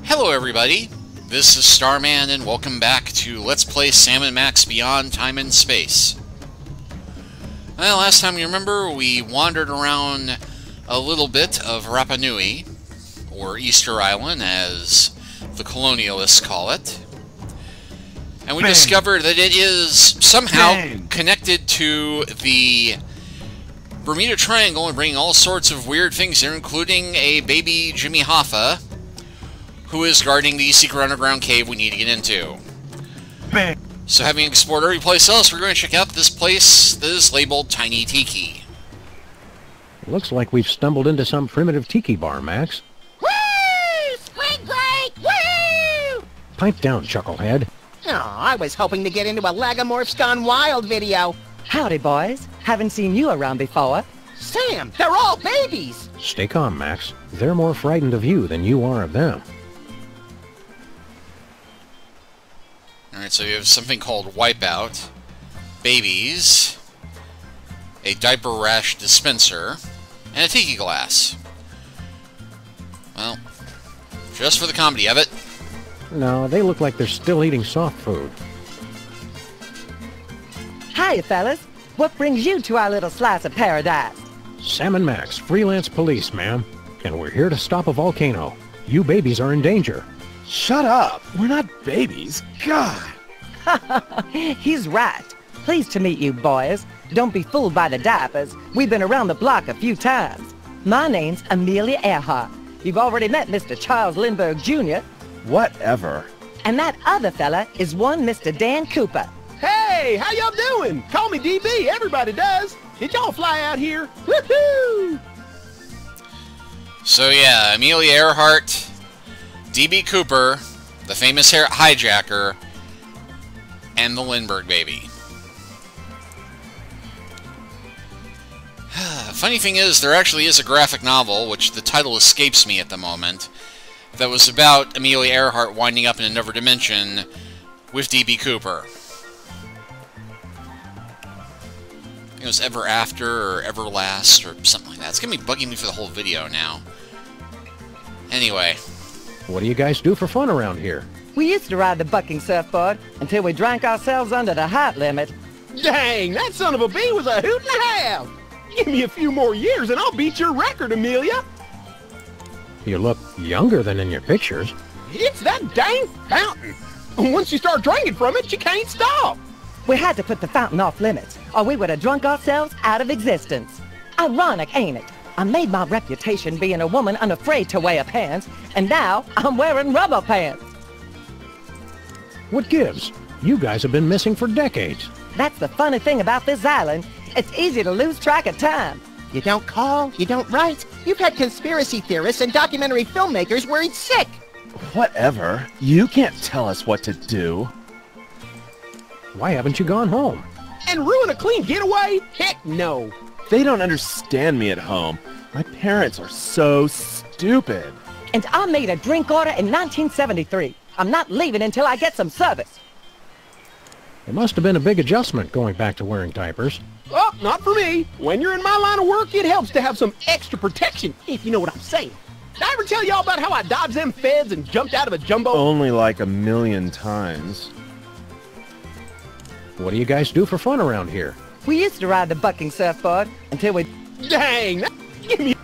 Hello everybody, this is Starman and welcome back to Let's Play Sam & Max Beyond Time and Space. Well, last time you remember, we wandered around a little bit of Rapa Nui, or Easter Island as the colonialists call it. And we discovered that it is somehow connected to the Bermuda Triangle and bringing all sorts of weird things here, including a baby Jimmy Hoffa, who is guarding the secret underground cave we need to get into. Bang. So having explored every place else, we're going to check out this place that is labeled Tiny Tiki. Looks like we've stumbled into some primitive tiki bar, Max. Woo! Spring break! Woo! Pipe down, Chucklehead. Oh, I was hoping to get into a Lagomorphs Gone Wild video. Howdy, boys. Haven't seen you around before. Sam, they're all babies! Stay calm, Max. They're more frightened of you than you are of them. Alright, so you have something called Wipeout, babies, a diaper rash dispenser, and a tiki glass. Well, just for the comedy of it. No, they look like they're still eating soft food. Hiya, fellas. What brings you to our little slice of paradise? Sam & Max, freelance police, ma'am. And we're here to stop a volcano. You babies are in danger. Shut up! We're not babies. God! He's right. Pleased to meet you, boys. Don't be fooled by the diapers. We've been around the block a few times. My name's Amelia Earhart. You've already met Mr. Charles Lindbergh, Jr. Whatever. And that other fella is one Mr. Dan Cooper. Hey, how y'all doing? Call me DB, everybody does. Did y'all fly out here? Woohoo! So yeah, Amelia Earhart, D.B. Cooper, the famous hijacker, and the Lindbergh baby. Funny thing is, there actually is a graphic novel, which the title escapes me at the moment, that was about Amelia Earhart winding up in another dimension with D.B. Cooper. It was Ever After or Everlast or something like that. It's going to be bugging me for the whole video now. Anyway. What do you guys do for fun around here? We used to ride the bucking surfboard until we drank ourselves under the height limit. Dang, that son of a bee was a hoot and a half. Give me a few more years and I'll beat your record, Amelia. You look younger than in your pictures. It's that dang fountain. Once you start drinking from it, you can't stop. We had to put the fountain off limits, or we would have drunk ourselves out of existence. Ironic, ain't it? I made my reputation being a woman unafraid to wear pants, and now I'm wearing rubber pants. What gives? You guys have been missing for decades. That's the funny thing about this island. It's easy to lose track of time. You don't call, you don't write. You've had conspiracy theorists and documentary filmmakers worried sick. Whatever. You can't tell us what to do. Why haven't you gone home? And ruin a clean getaway? Heck no. They don't understand me at home. My parents are so stupid. And I made a drink order in 1973. I'm not leaving until I get some service. It must have been a big adjustment going back to wearing diapers. Oh, not for me. When you're in my line of work, it helps to have some extra protection, if you know what I'm saying. Did I ever tell y'all about how I dodged them feds and jumped out of a jumbo? Only like 1,000,000 times. What do you guys do for fun around here? We used to ride the bucking surfboard until we... Dang, give me...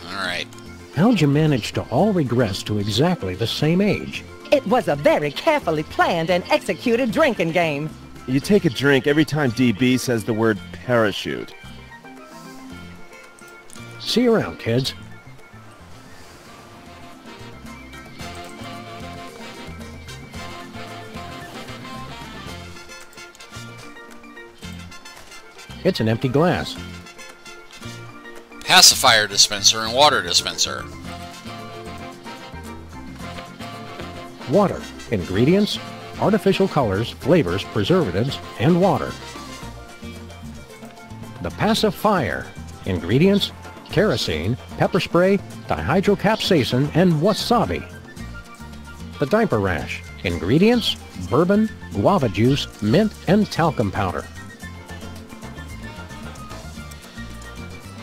Alright. How'd you manage to all regress to exactly the same age? It was a very carefully planned and executed drinking game. You take a drink every time DB says the word parachute. See you around, kids. It's an empty glass. Pacifier dispenser and water dispenser. Water. Ingredients: artificial colors, flavors, preservatives, and water. The pacifier. Ingredients: kerosene, pepper spray, dihydrocapsaicin, and wasabi. The diaper rash. Ingredients: bourbon, guava juice, mint, and talcum powder.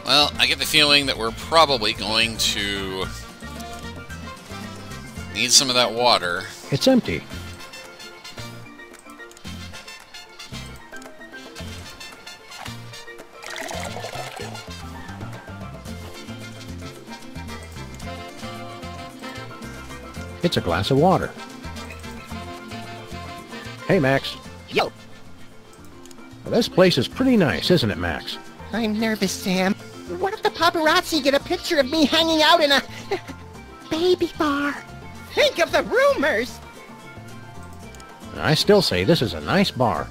Well, I get the feeling that we're probably going to Need some of that water. It's empty. It's a glass of water. Hey, Max. Yo. This place is pretty nice, isn't it, Max? I'm nervous, Sam. What if the paparazzi get a picture of me hanging out in a baby bar? Think of the rumors! I still say this is a nice bar.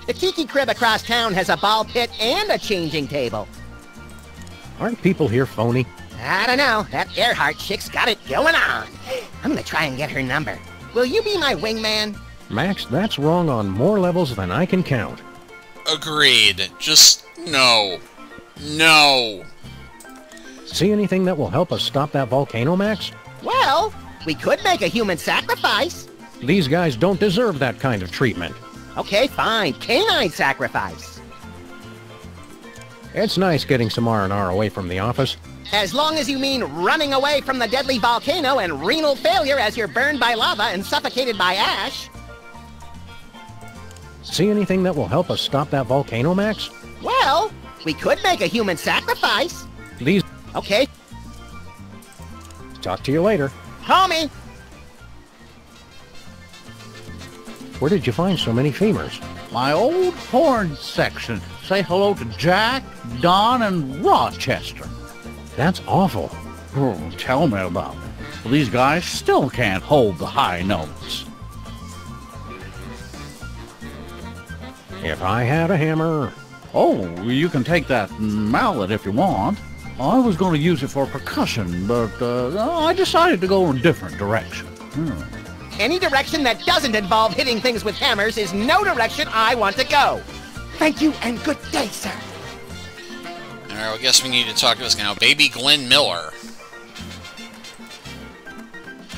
The tiki crib across town has a ball pit and a changing table. Aren't people here phony? I don't know. That Earhart chick's got it going on. I'm gonna try and get her number. Will you be my wingman? Max, that's wrong on more levels than I can count. Agreed. Just no. No. See anything that will help us stop that volcano, Max? Well, we could make a human sacrifice. These guys don't deserve that kind of treatment. Okay, fine. Canine sacrifice. It's nice getting some R&R away from the office. As long as you mean running away from the deadly volcano and renal failure as you're burned by lava and suffocated by ash. See anything that will help us stop that volcano, Max? Well, we could make a human sacrifice. These... Okay. Talk to you later. Call me. Where did you find so many femurs? My old horn section. Say hello to Jack, Don, and Rochester. That's awful. Oh, tell me about it. Well, these guys still can't hold the high notes. If I had a hammer... Oh, you can take that mallet if you want. I was going to use it for percussion, but I decided to go in a different direction. Any direction that doesn't involve hitting things with hammers is no direction I want to go. Thank you and good day, sir. Alright, well, I guess we need to talk to this guy now. Baby Glenn Miller.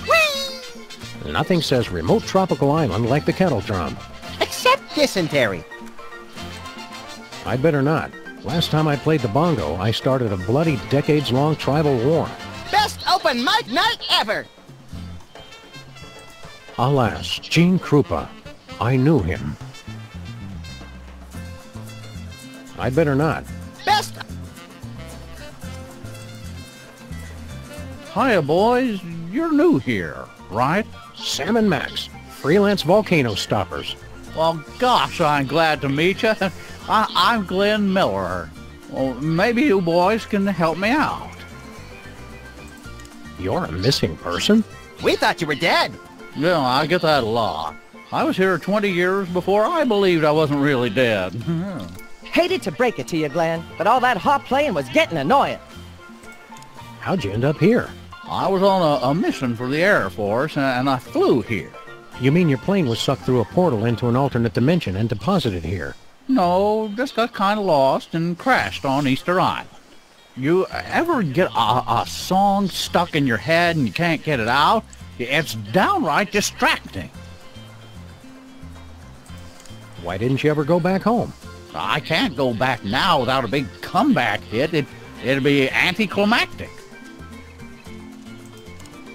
Whee! Nothing says remote tropical island like the kettle drum. Except dysentery. I'd better not. Last time I played the bongo, I started a bloody decades-long tribal war. Best open mic night ever. Alas, Gene Krupa. I knew him. I'd better not. Best... Hiya, boys. You're new here, right? Sam and Max, freelance volcano stoppers. Well, gosh, I'm glad to meet you. I'm Glenn Miller. Well, maybe you boys can help me out. You're a missing person? We thought you were dead. Yeah, I get that a lot. I was here 20 years before I believed I wasn't really dead. Hated to break it to you, Glenn, but all that hot playing was getting annoying. How'd you end up here? I was on a mission for the Air Force, and I flew here. You mean your plane was sucked through a portal into an alternate dimension and deposited here? No, just got kind of lost and crashed on Easter Island. You ever get a song stuck in your head and you can't get it out? It's downright distracting. Why didn't you ever go back home? I can't go back now without a big comeback hit. It'd be anticlimactic.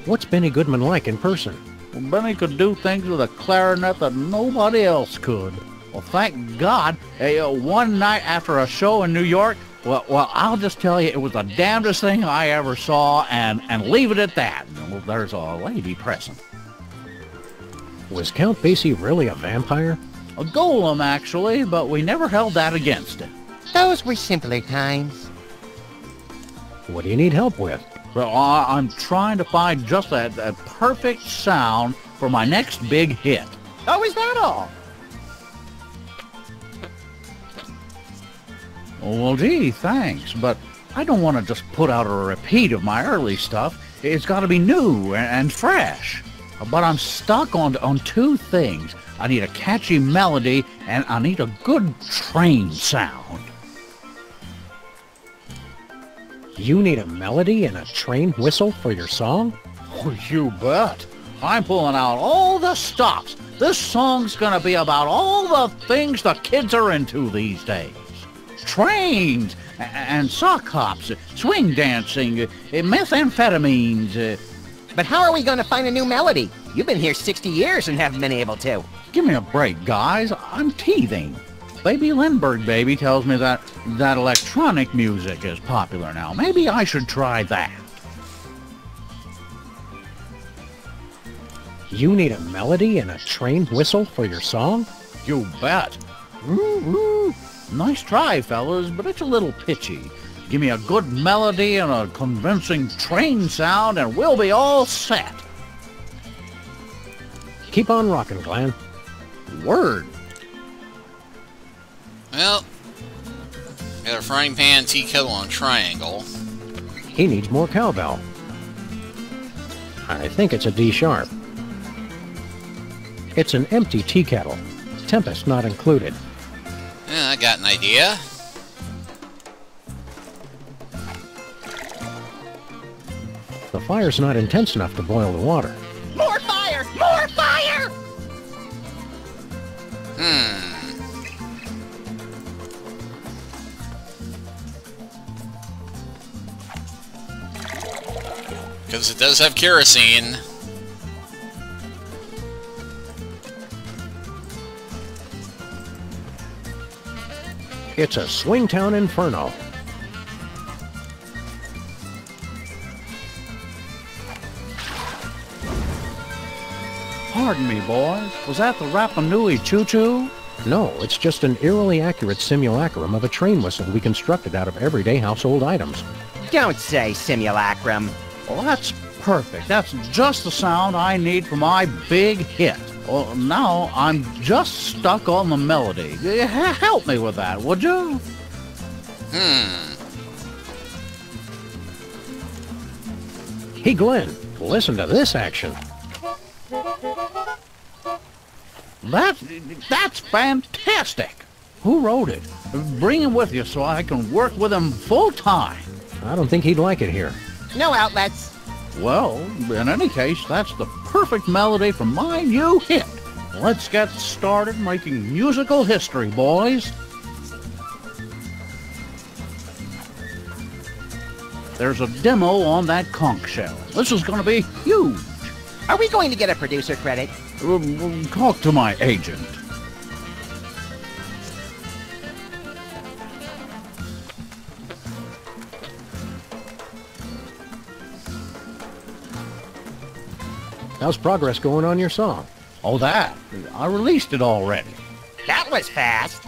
What's Benny Goodman like in person? Well, Benny could do things with a clarinet that nobody else could. Well, thank God. One night after a show in New York, well, I'll just tell you, it was the damnedest thing I ever saw, and leave it at that. Well, there's a lady present. Was Count Basie really a vampire? A golem, actually, but we never held that against him. Those were simpler times. What do you need help with? Well, I'm trying to find just that perfect sound for my next big hit. Oh, is that all? Well, gee, thanks, but I don't want to just put out a repeat of my early stuff. It's got to be new and fresh. But I'm stuck on two things. I need a catchy melody, and I need a good train sound. You need a melody and a train whistle for your song? Oh, you bet. I'm pulling out all the stops. This song's gonna be about all the things the kids are into these days. Trains, and sock hops, swing dancing, methamphetamines, But how are we going to find a new melody? You've been here 60 years and haven't been able to. Give me a break, guys. I'm teething. Baby Lindbergh baby tells me that electronic music is popular now. Maybe I should try that. You need a melody and a train whistle for your song? You bet. Woo-woo. Nice try, fellas, but it's a little pitchy. Give me a good melody and a convincing train sound, and we'll be all set. Keep on rocking, Glenn. Word. Well, got a frying pan, tea kettle, and triangle. He needs more cowbell. I think it's a D sharp. It's an empty tea kettle. Tempest not included. Yeah, I got an idea. The fire's not intense enough to boil the water. More fire! More fire! Because it does have kerosene. It's a Swingtown Inferno. Pardon me, boys. Was that the Rapa Nui choo-choo? No, it's just an eerily accurate simulacrum of a train whistle we constructed out of everyday household items. Don't say simulacrum. Well, that's perfect. That's just the sound I need for my big hit. Well, now I'm just stuck on the melody. Help me with that, would you? Hey, Glenn, listen to this action. That's fantastic. Who wrote it? Bring him with you so I can work with him full time. I don't think he'd like it here. No outlets. Well, in any case, that's the perfect melody for my new hit. Let's get started making musical history, boys. There's a demo on that conch shell. This is going to be huge. Are we going to get a producer credit? Talk to my agent. How's progress going on your song? Oh, that. I released it already. That was fast.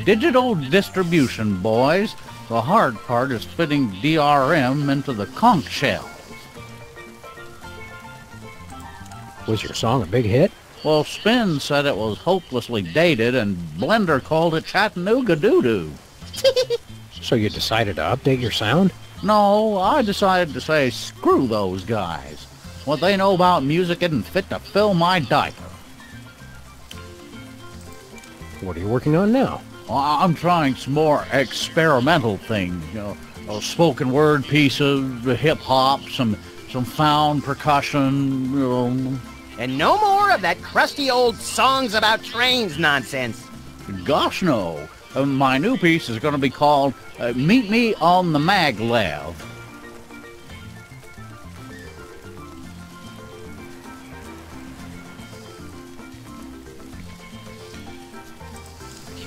Digital distribution, boys. The hard part is fitting DRM into the conch shell. Was your song a big hit? Well, Spin said it was hopelessly dated, and Blender called it Chattanooga doo-doo. So you decided to update your sound? No, I decided to say screw those guys. What they know about music isn't fit to fill my diaper. What are you working on now? I'm trying some more experimental things, spoken word pieces, hip-hop, some found percussion, And no more of that crusty old songs about trains nonsense. Gosh, no. My new piece is going to be called Meet Me on the Maglev.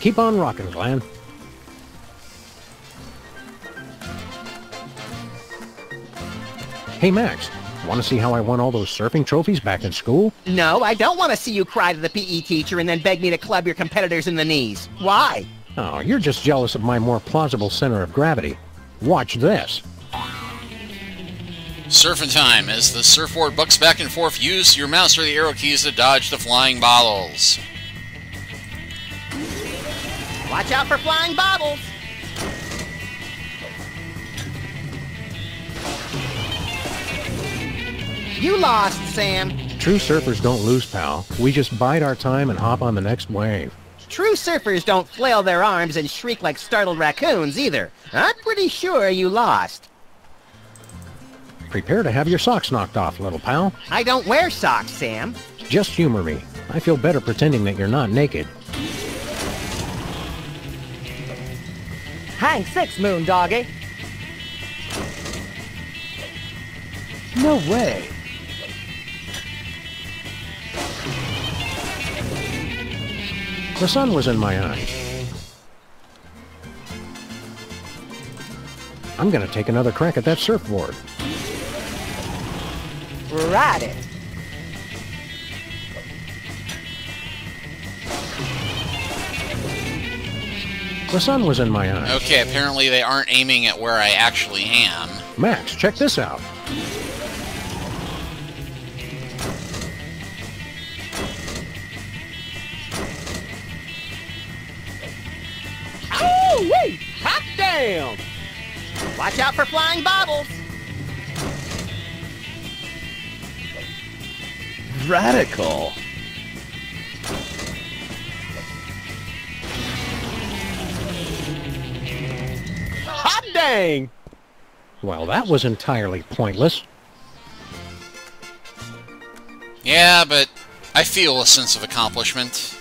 Keep on rocking, Glenn. Hey, Max, want to see how I won all those surfing trophies back in school? No, I don't want to see you cry to the PE teacher and then beg me to club your competitors in the knees. Why? Oh, you're just jealous of my more plausible center of gravity. Watch this. Surfing time. As the surfboard bucks back and forth, use your mouse or the arrow keys to dodge the flying bottles. Watch out for flying bottles. You lost, Sam. True surfers don't lose, pal. We just bide our time and hop on the next wave. True surfers don't flail their arms and shriek like startled raccoons either. I'm pretty sure you lost. Prepare to have your socks knocked off, little pal. I don't wear socks, Sam. Just humor me. I feel better pretending that you're not naked. Hang six, moon doggy. No way. The sun was in my eyes. I'm gonna take another crack at that surfboard. Ride it. The sun was in my eyes. Okay, apparently they aren't aiming at where I actually am. Max, check this out. Oh, wait! Hot damn! Watch out for flying bottles. Radical. Hot dang! Well, that was entirely pointless. Yeah, but I feel a sense of accomplishment.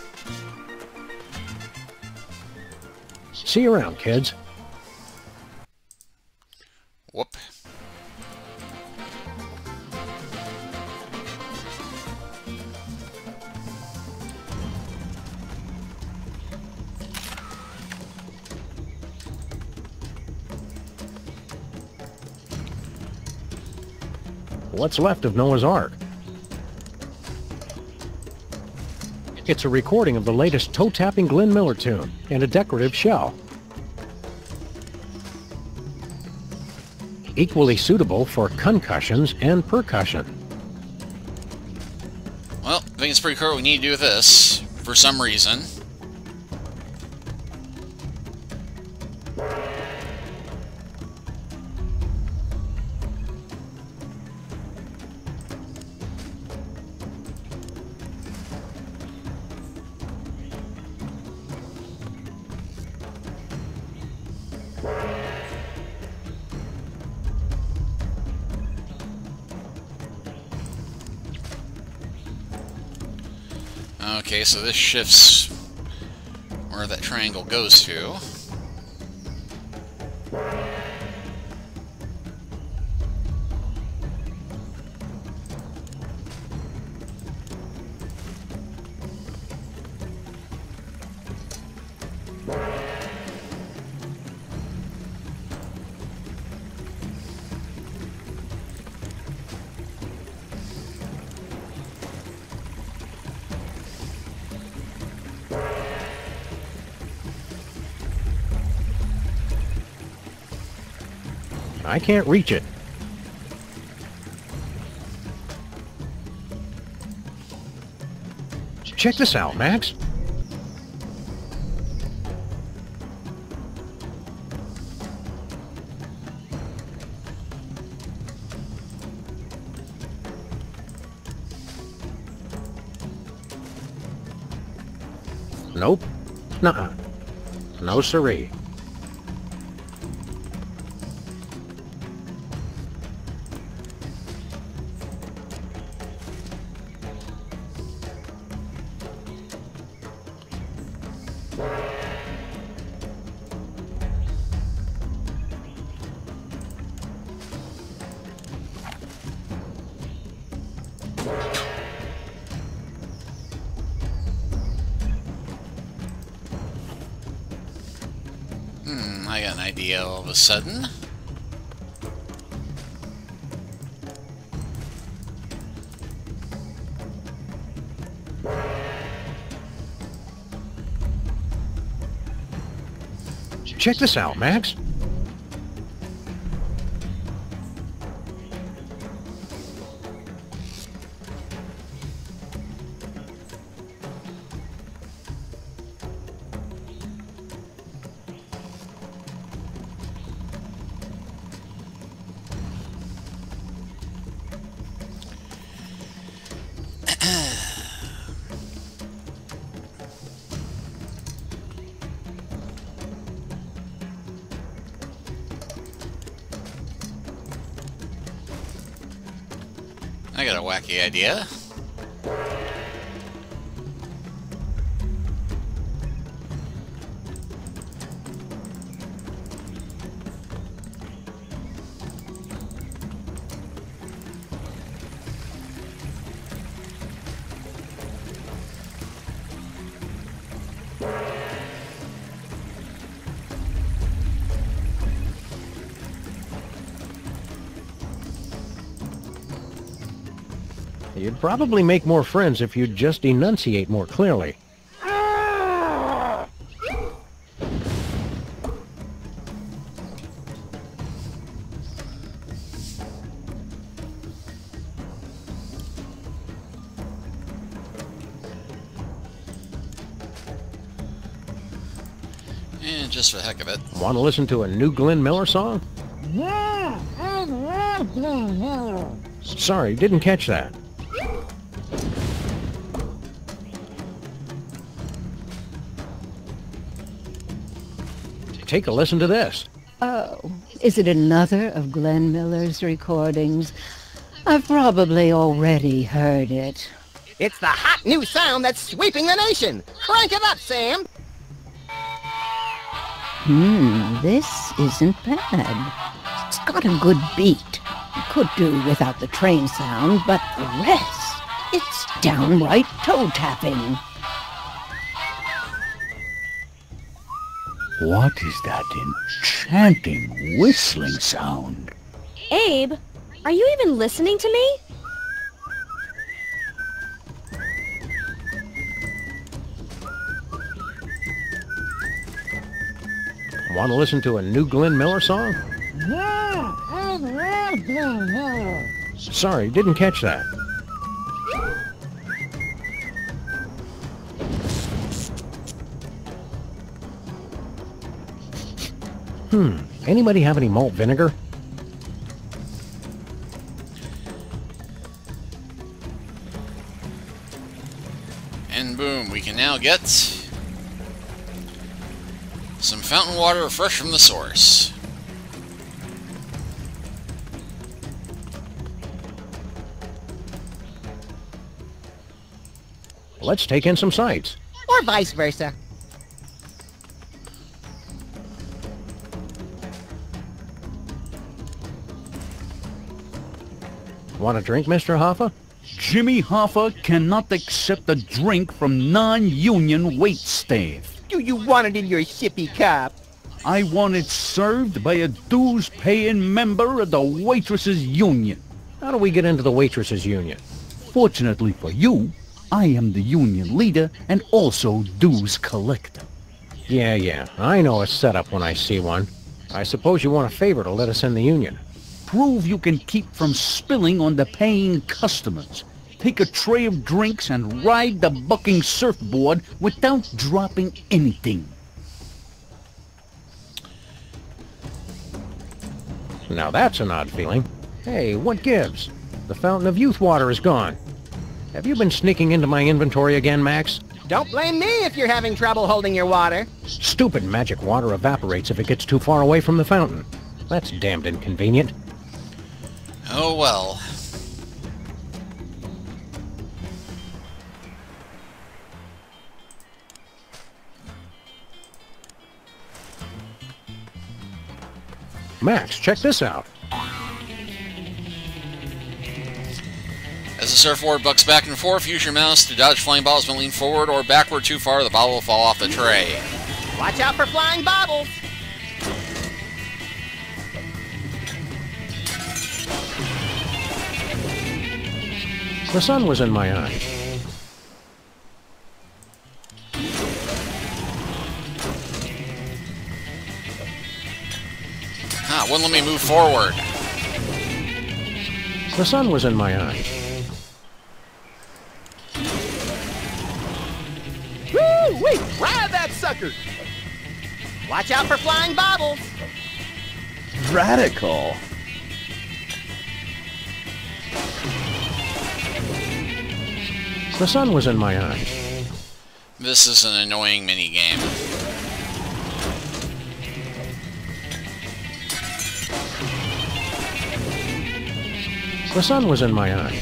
See you around, kids. Whoop. What's left of Noah's Ark? It's a recording of the latest toe-tapping Glenn Miller tune and a decorative shell. Equally suitable for concussions and percussion. Well, I think it's pretty clear what we need to do with this, for some reason. Okay, so this shifts where that triangle goes to. I can't reach it. Check this out, Max. Nope. Nuh-uh. No siree. I got an idea all of a sudden. Check this out, Max. I got a wacky idea. You'd probably make more friends if you'd just enunciate more clearly. And just for the heck of it. Want to listen to a new Glenn Miller song? Sorry, didn't catch that. Take a listen to this. Oh, is it another of Glenn Miller's recordings? I've probably already heard it. It's the hot new sound that's sweeping the nation. Crank it up, Sam. This isn't bad. It's got a good beat. Could do without the train sound, but the rest, it's downright toe-tapping. What is that enchanting whistling sound? Abe, are you even listening to me? Want to listen to a new Glenn Miller song? Sorry, didn't catch that. Anybody have any malt vinegar? And boom, we can now get some fountain water fresh from the source. Let's take in some sights. Or vice versa. Want a drink, Mr. Hoffa? Jimmy Hoffa cannot accept a drink from non-union wait staff. Do you want it in your sippy cup? I want it served by a dues-paying member of the Waitresses Union. How do we get into the Waitresses Union? Fortunately for you, I am the union leader and also dues collector. Yeah, I know a setup when I see one. I suppose you want a favor to let us in the union. Prove you can keep from spilling on the paying customers. Take a tray of drinks and ride the bucking surfboard without dropping anything. Now that's an odd feeling. Hey, what gives? The fountain of youth water is gone. Have you been sneaking into my inventory again, Max? Don't blame me if you're having trouble holding your water. Stupid magic water evaporates if it gets too far away from the fountain. That's damned inconvenient. Oh well. Max, check this out. As the surfboard bucks back and forth, use your mouse to dodge flying balls when lean forward or backward too far, the ball will fall off the tray. Watch out for flying bobbles. The sun was in my eye. Wouldn't let me move forward. The sun was in my eye. Woo-wee! Ride that sucker! Watch out for flying bobbles. Radical. The sun was in my eye. This is an annoying minigame. The sun was in my eye.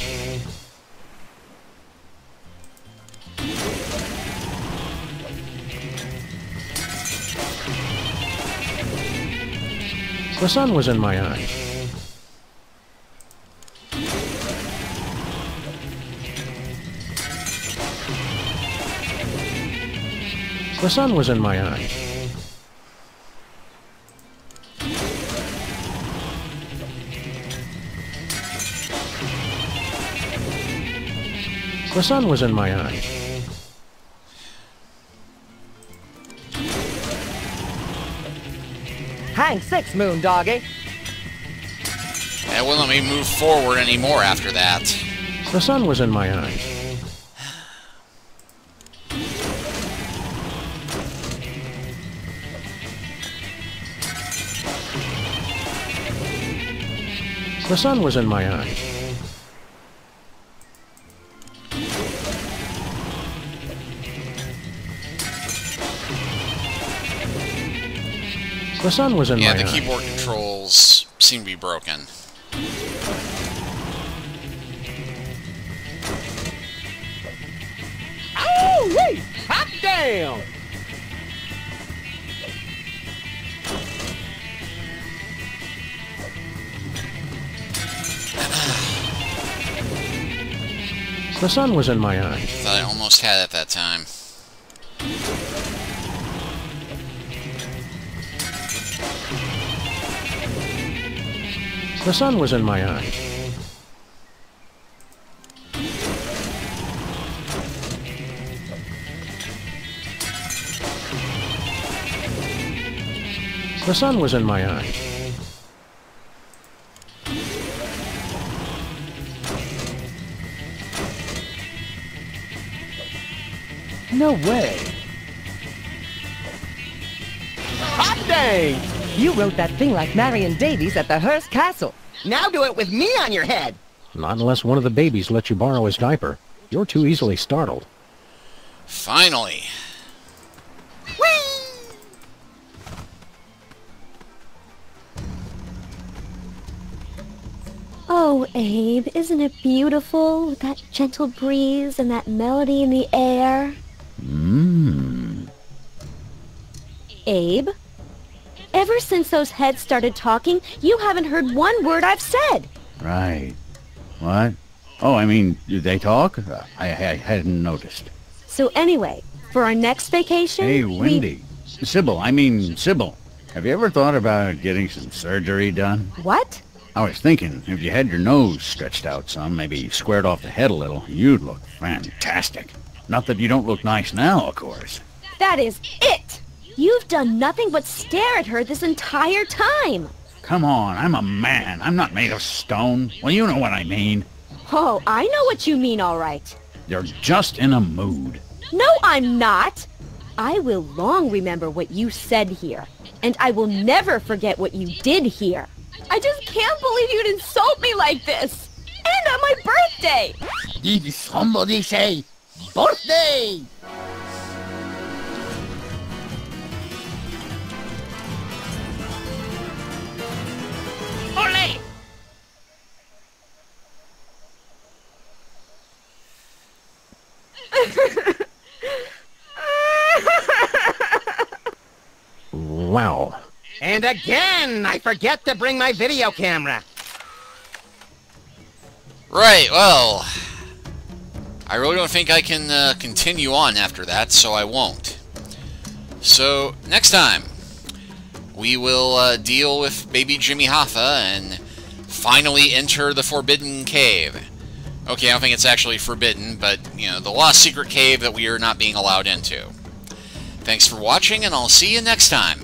The sun was in my eye. The sun was in my eye. The sun was in my eye. Hang 6, moon doggy. That wouldn't let me move forward anymore after that. The sun was in my eye. The sun was in my eye. The sun was in my eye. Yeah, the keyboard controls seem to be broken. Oh, wait! Hot damn! The sun was in my eye. Thought I almost had it that time. The sun was in my eye. The sun was in my eye. No way. Hot dang! You wrote that thing like Marion Davies at the Hearst Castle. Now do it with me on your head. Not unless one of the babies lets you borrow his diaper. You're too easily startled. Finally. Oh, Abe, isn't it beautiful with that gentle breeze and that melody in the air? Abe? Ever since those heads started talking, you haven't heard one word I've said. Right. What? Oh, I mean, do they talk? I hadn't noticed. So anyway, for our next vacation... Hey, Wendy. Sybil, have you ever thought about getting some surgery done? What? I was thinking, if you had your nose stretched out some, maybe squared off the head a little, you'd look fantastic. Not that you don't look nice now, of course. That is it! You've done nothing but stare at her this entire time. Come on, I'm a man. I'm not made of stone. Well, you know what I mean. Oh, I know what you mean, all right. You're just in a mood. No, I'm not. I will long remember what you said here, and I will never forget what you did here. I just can't believe you'd insult me like this. And on my birthday. Did somebody say birthday? Ole! Wow. And again, I forget to bring my video camera. Right, well... I really don't think I can continue on after that, so I won't. So, next time, we will deal with baby Jimmy Hoffa and finally enter the Forbidden Cave. Okay, I don't think it's actually forbidden, but, you know, the lost secret cave that we are not being allowed into. Thanks for watching, and I'll see you next time.